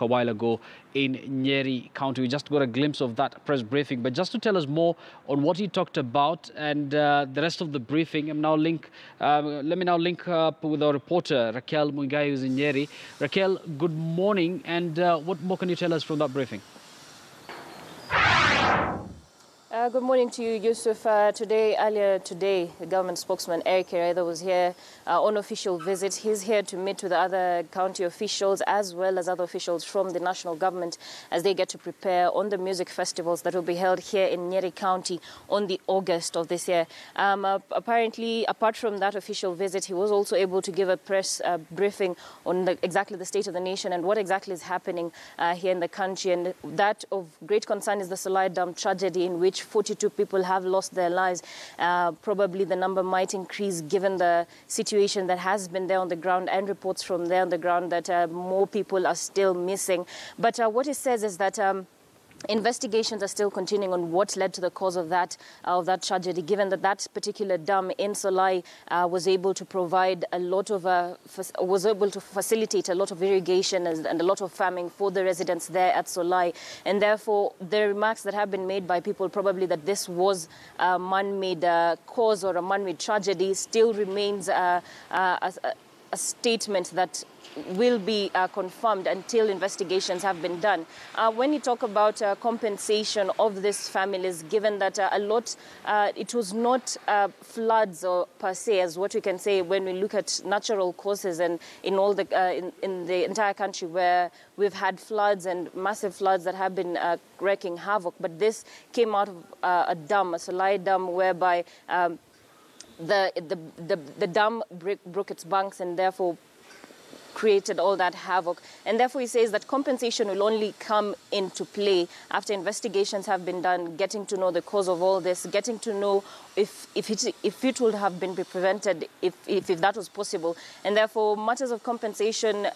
a while ago in Nyeri County. We just got a glimpse of that press briefing. But just to tell us more on what he talked about and the rest of the briefing, let me now link up with our reporter, Raquel Mungai, who's in Nyeri. Raquel, good morning. And what more can you tell us from that briefing? Good morning to you, Yusuf. Earlier today, the government spokesman, Eric Kiraithe, was here on official visit. He's here to meet with other county officials as well as other officials from the national government as they get to prepare on the music festivals that will be held here in Nyeri County on the August of this year. Apparently, apart from that official visit, he was also able to give a press briefing on exactly the state of the nation and what exactly is happening here in the country. And that of great concern is the Solai Dam tragedy, in which 42 people have lost their lives. Probably the number might increase given the situation that has been there on the ground and reports from there on the ground that more people are still missing. But what he says is that investigations are still continuing on what led to the cause of that tragedy, given that that particular dam in Solai was able to provide a lot of, was able to facilitate a lot of irrigation and a lot of farming for the residents there at Solai. And therefore, the remarks that have been made by people probably that this was a man-made cause or a man-made tragedy still remains a statement that will be confirmed until investigations have been done. When you talk about compensation of these families, given that it was not floods or per se, as what we can say when we look at natural causes and in all the in the entire country where we've had floods and massive floods that have been wreaking havoc. But this came out of a dam, a Solai dam, whereby the dam broke its banks and therefore created all that havoc. And therefore he says that compensation will only come into play after investigations have been done, getting to know the cause of all this, getting to know if it would have been prevented, if that was possible. And therefore matters of compensation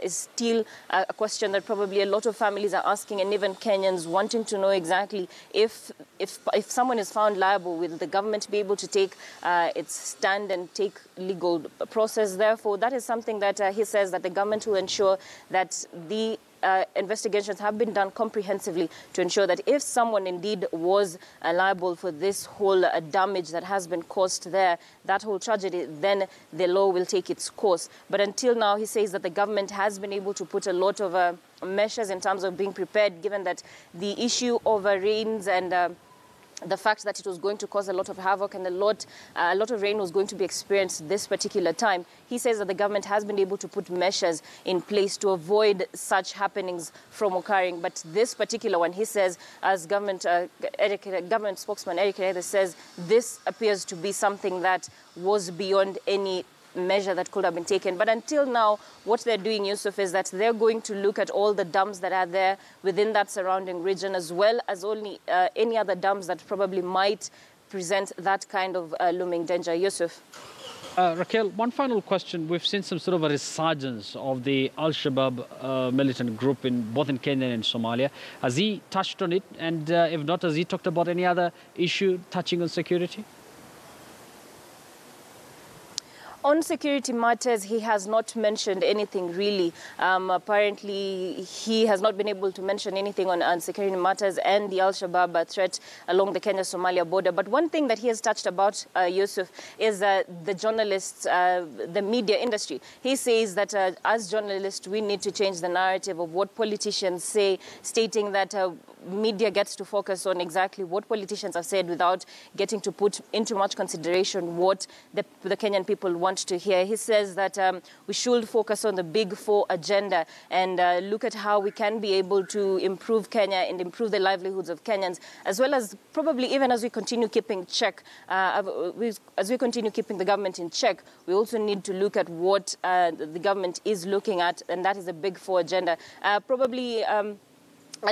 is still a question that probably a lot of families are asking, and even Kenyans wanting to know exactly if someone is found liable, will the government be able to take its stand and take legal process? Therefore, that is something that he says that the government will ensure that the investigations have been done comprehensively to ensure that if someone indeed was liable for this whole damage that has been caused there, that whole tragedy, then the law will take its course. But until now, he says that the government has been able to put a lot of measures in terms of being prepared, given that the issue of rains and the fact that it was going to cause a lot of havoc and a lot of rain was going to be experienced this particular time. He says that the government has been able to put measures in place to avoid such happenings from occurring. But this particular one, he says, as government spokesman Eric Kiraithe says, this appears to be something that was beyond any measure that could have been taken. But until now, what they're doing, Yusuf, is that they're going to look at all the dams that are there within that surrounding region, as well as only any other dams that probably might present that kind of looming danger. Yusuf. Raquel, one final question. We've seen some sort of a resurgence of the Al-Shabaab militant group both in Kenya and Somalia. Has he touched on it? And if not, has he talked about any other issue touching on security? On security matters, he has not mentioned anything really. Apparently, he has not been able to mention anything on security matters and the Al-Shabaab threat along the Kenya-Somalia border. But one thing that he has touched about, Yusuf, is the journalists, the media industry. He says that as journalists, we need to change the narrative of what politicians say, stating that media gets to focus on exactly what politicians have said without getting to put into much consideration what the Kenyan people want to hear. He says that we should focus on the Big Four agenda and look at how we can be able to improve Kenya and improve the livelihoods of Kenyans, as well as probably even as we continue keeping as we continue keeping the government in check, we also need to look at what the government is looking at, and that is the Big Four agenda.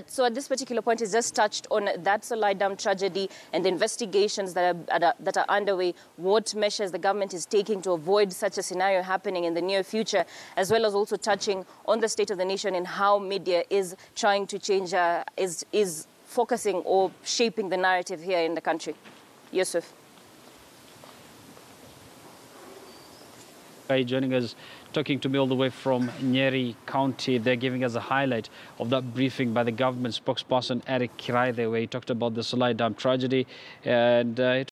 So at this particular point, he's just touched on that Solai Dam tragedy and the investigations that are underway, what measures the government is taking to avoid such a scenario happening in the near future, as well as also touching on the state of the nation and how media is trying to change, is focusing or shaping the narrative here in the country. Yusuf. Joining us talking to me all the way from Nyeri County. They're giving us a highlight of that briefing by the government spokesperson, Eric Kiraithe, where he talked about the Solai Dam tragedy. And